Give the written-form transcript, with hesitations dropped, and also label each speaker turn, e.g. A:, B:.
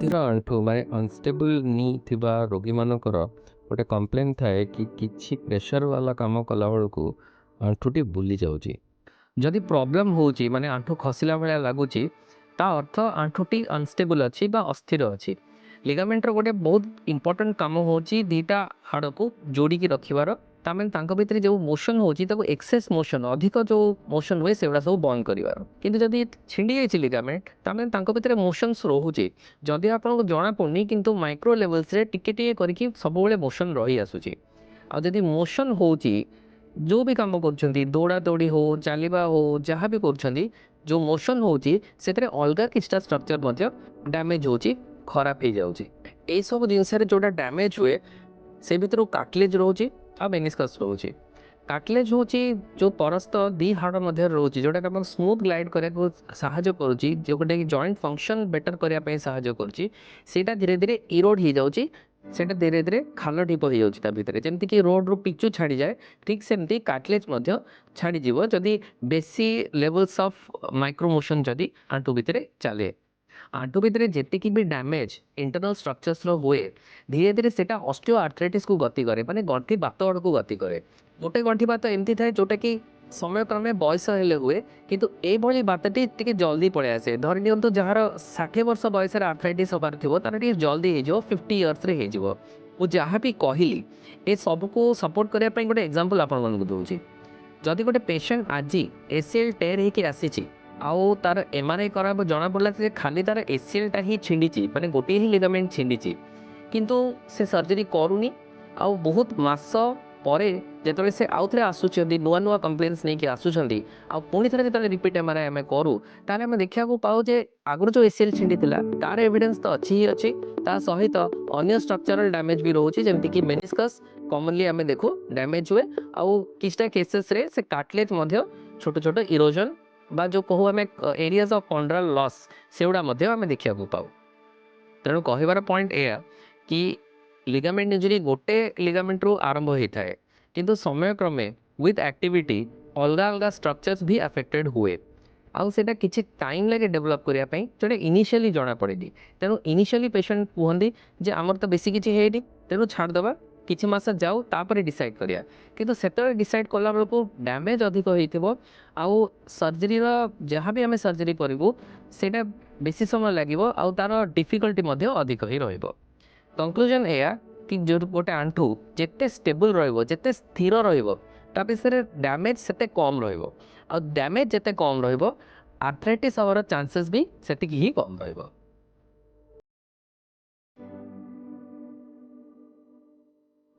A: ଅସ୍ଥିର ଆଣ୍ଠୁ ମାନେ ଅନଷ୍ଟେବଲ୍ ନି ଥିବା ରୋଗୀମାନଙ୍କର ଗୋଟେ କମ୍ପ୍ଲେନ୍ ଥାଏ କି କିଛି ପ୍ରେସର ବାଲା କାମ କଲାବେଳକୁ ଆଣ୍ଠୁଟି ବୁଲି ଯାଉଛି। ଯଦି ପ୍ରୋବ୍ଲେମ୍ ହେଉଛି ମାନେ ଆଣ୍ଠୁ ଖସିଲା ଭଳିଆ ଲାଗୁଛି, ତା ଅର୍ଥ ଆଣ୍ଠୁଟି ଅନଷ୍ଟେବଲ୍ ଅଛି ବା ଅସ୍ଥିର ଅଛି। ଲିଗାମେଣ୍ଟର ଗୋଟେ ବହୁତ ଇମ୍ପୋର୍ଟାଣ୍ଟ କାମ ହେଉଛି ଦୁଇଟା ହାଡ଼କୁ ଯୋଡ଼ିକି ରଖିବାର। ତାମାନେ ତାଙ୍କ ଭିତରେ ଯେଉଁ ମୋସନ୍ ହେଉଛି ତାକୁ ଏକ୍ସେସ୍ ମୋସନ୍, ଅଧିକ ଯେଉଁ ମୋସନ୍ ହୁଏ ସେଗୁଡ଼ା ସବୁ ବନ୍ଦ କରିବାର। କିନ୍ତୁ ଯଦି ଛିଣ୍ଡି ଯାଇଛି ଲିଗାମେଣ୍ଟ, ତାମାନେ ତାଙ୍କ ଭିତରେ ମୋସନ୍ସ ରହୁଛି। ଯଦି ଆପଣଙ୍କୁ ଜଣାପଡ଼ୁନି କିନ୍ତୁ ମାଇକ୍ରୋ ଲେଭେଲ୍ସରେ ଟିକେ ଟିକେ କରିକି ସବୁବେଳେ ମୋସନ୍ ରହି ଆସୁଛି। ଆଉ ଯଦି ମୋସନ୍ ହେଉଛି, ଯେଉଁ ବି କାମ କରୁଛନ୍ତି, ଦୌଡ଼ାଦୌଡ଼ି ହେଉ, ଚାଲିବା ହେଉ, ଯାହା ବି କରୁଛନ୍ତି, ଯେଉଁ ମୋସନ୍ ହେଉଛି ସେଥିରେ ଅଲଗା କିଛିଟା ଷ୍ଟ୍ରକ୍ଚର ମଧ୍ୟ ଡ୍ୟାମେଜ୍ ହେଉଛି, ଖରାପ ହେଇଯାଉଛି। ଏଇସବୁ ଜିନିଷରେ ଯେଉଁଟା ଡ୍ୟାମେଜ୍ ହୁଏ ସେ ଭିତରୁ କାର୍ଟିଲେଜ୍ ରହୁଛି ଆଉ ମେନିସ୍କସ୍ ରହୁଛି। କାର୍ଟିଲେଜ୍ ହେଉଛି ଯେଉଁ ପରସ୍ତ ଦୁଇ ହାଡ଼ ମଧ୍ୟରେ ରହୁଛି, ଯେଉଁଟାକି ଆମକୁ ସ୍ମୁଥ୍ ଗ୍ଲାଇଡ୍ କରିବାକୁ ସାହାଯ୍ୟ କରୁଛି, ଯେଉଁଟାକି ଜଏଣ୍ଟ ଫଙ୍କସନ୍ ବେଟର୍ କରିବା ପାଇଁ ସାହାଯ୍ୟ କରୁଛି। ସେଇଟା ଧୀରେ ଧୀରେ ଇରୋଡ୍ ହେଇଯାଉଛି, ସେଇଟା ଧୀରେ ଧୀରେ ଖାଲ ଢିପ ହେଇଯାଉଛି ତା ଭିତରେ। ଯେମିତିକି ରୋଡ଼ରୁ ପିଚୁ ଛାଡ଼ିଯାଏ, ଠିକ୍ ସେମିତି କାର୍ଟିଲେଜ୍ ମଧ୍ୟ ଛାଡ଼ିଯିବ ଯଦି ବେଶୀ ଲେଭେଲ୍ସ ଅଫ୍ ମାଇକ୍ରୋମୋସନ୍ ଯଦି ଆଣ୍ଠୁ ଭିତରେ ଚାଲେ। ଆଣ୍ଠୁ ଭିତରେ ଯେତିକି ବି ଡ୍ୟାମେଜ୍ ଇଣ୍ଟରନାଲ୍ ଷ୍ଟ୍ରକ୍ଚର୍ସର ହୁଏ, ଧୀରେ ଧୀରେ ସେଇଟା ଅଷ୍ଟିଓ ଆର୍ଥ୍ରାଇଟିସ୍କୁ ଗତି କରେ, ମାନେ ଗଣ୍ଠି ବାତ ଆଡ଼କୁ ଗତି କରେ। ଗୋଟେ ଗଣ୍ଠି ବାତ ଏମିତି ଥାଏ ଯେଉଁଟାକି ସମୟକ୍ରମେ ବୟସ ହେଲେ ହୁଏ, କିନ୍ତୁ ଏଇଭଳି ବାତଟି ଟିକେ ଜଲ୍ଦି ପଳେଇ ଆସେ। ଧରି ନିଅନ୍ତୁ ଯାହାର 60 ବର୍ଷ ବୟସରେ ଆର୍ଥ୍ରାଇଟିସ୍ ହେବାର ଥିବ, ତାର ଟିକେ ଜଲ୍ଦି ହେଇଯିବ, 50 ଇୟର୍ସରେ ହେଇଯିବ। ମୁଁ ଯାହା ବି କହିଲି ଏ ସବୁକୁ ସପୋର୍ଟ କରିବା ପାଇଁ ଗୋଟେ ଏକ୍ଜାମ୍ପଲ୍ ଆପଣମାନଙ୍କୁ ଦେଉଛି। ଯଦି ଗୋଟେ ପେସେଣ୍ଟ ଆଜି ଏସିଏଲ୍ ଟେର୍ ହେଇକି ଆସିଛି ଆଉ ତାର MRI କରାବ, ଜଣାପଡ଼ିଲା ଯେ ଖାଲି ତାର ଏସିଏଲ୍ଟା ହିଁ ଛିଣ୍ଡିଛି, ମାନେ ଗୋଟିଏ ହିଁ ଲିଗାମେଣ୍ଟ ଛିଣ୍ଡିଛି, କିନ୍ତୁ ସେ ସର୍ଜରୀ କରୁନି। ଆଉ ବହୁତ ମାସ ପରେ ଯେତେବେଳେ ସେ ଆଉଥରେ ଆସୁଛନ୍ତି, ନୂଆ ନୂଆ କମ୍ପ୍ଲେନ୍ସ ନେଇକି ଆସୁଛନ୍ତି, ଆଉ ପୁଣି ଥରେ ଯେତେବେଳେ ରିପିଟ୍ MRI ଆମେ କରୁ, ତାହେଲେ ଆମେ ଦେଖିବାକୁ ପାଉ ଯେ ଆଗରୁ ଯେଉଁ ଏସିଏଲ୍ ଛିଣ୍ଡିଥିଲା ତାର ଏଭିଡେନ୍ସ ତ ଅଛି ହିଁ ଅଛି, ତା ସହିତ ଅନ୍ୟ ଷ୍ଟ୍ରକ୍ଚରାଲ୍ ଡ୍ୟାମେଜ୍ ବି ରହୁଛି, ଯେମିତିକି ମେନିସ୍କସ୍ କମନଲି ଆମେ ଦେଖୁ ଡ୍ୟାମେଜ୍ ହୁଏ। ଆଉ କିଛିଟା କେସେସ୍ରେ ସେ କାର୍ଟିଲେଜ୍ ମଧ୍ୟ ଛୋଟ ଛୋଟ ଇରୋଜନ୍ ବା ଯେଉଁ କହୁ ଆମେ ଏରିଆଜ୍ ଅଫ୍ କଣ୍ଡ୍ରାଲ୍ ଲସ୍, ସେଗୁଡ଼ା ମଧ୍ୟ ଆମେ ଦେଖିବାକୁ ପାଉ। ତେଣୁ କହିବାର ପଏଣ୍ଟ ଏଇଆ କି ଲିଗାମେଣ୍ଟ ଇଞ୍ଜୁରି ଗୋଟେ ଲିଗାମେଣ୍ଟରୁ ଆରମ୍ଭ ହୋଇଥାଏ, କିନ୍ତୁ ସମୟକ୍ରମେ ୱିଥ୍ ଆକ୍ଟିଭିଟି ଅଲଗା ଅଲଗା ଷ୍ଟ୍ରକ୍ଚର୍ସ ବି ଆଫେକ୍ଟେଡ୍ ହୁଏ। ଆଉ ସେଇଟା କିଛି ଟାଇମ୍ ଲାଗେ ଡେଭଲପ୍ କରିବା ପାଇଁ, ଯେଉଁଟା ଇନିସିଆଲି ଜଣାପଡ଼େନି। ତେଣୁ ଇନିସିଆଲି ପେସେଣ୍ଟ କୁହନ୍ତି ଯେ ଆମର ତ ବେଶୀ କିଛି ହେଇନି, ତେଣୁ ଛାଡ଼ିଦେବା, କିଛି ମାସ ଯାଉ, ତାପରେ ଡିସାଇଡ଼୍ କରିବା। କିନ୍ତୁ ସେତେବେଳେ ଡିସାଇଡ଼୍ କଲାବେଳକୁ ଡ୍ୟାମେଜ୍ ଅଧିକ ହେଇଥିବ, ଆଉ ସର୍ଜରୀର ଯାହା ବି ଆମେ ସର୍ଜରୀ କରିବୁ ସେଇଟା ବେଶୀ ସମୟ ଲାଗିବ, ଆଉ ତା'ର ଡିଫିକଲ୍ଟି ମଧ୍ୟ ଅଧିକ ହିଁ ରହିବ। କନକ୍ଲୁଜନ୍ ଏଇଆ କି ଯେଉଁ ଗୋଟେ ଆଣ୍ଠୁ ଯେତେ ଷ୍ଟେବଲ୍ ରହିବ, ଯେତେ ସ୍ଥିର ରହିବ, ତା ବିଷୟରେ ଡ୍ୟାମେଜ୍ ସେତେ କମ୍ ରହିବ। ଆଉ ଡ୍ୟାମେଜ୍ ଯେତେ କମ୍ ରହିବ, ଆର୍ଥ୍ରାଇଟିସ୍ ହେବାର ଚାନ୍ସେସ୍ ବି ସେତିକି ହିଁ କମ୍ ରହିବ।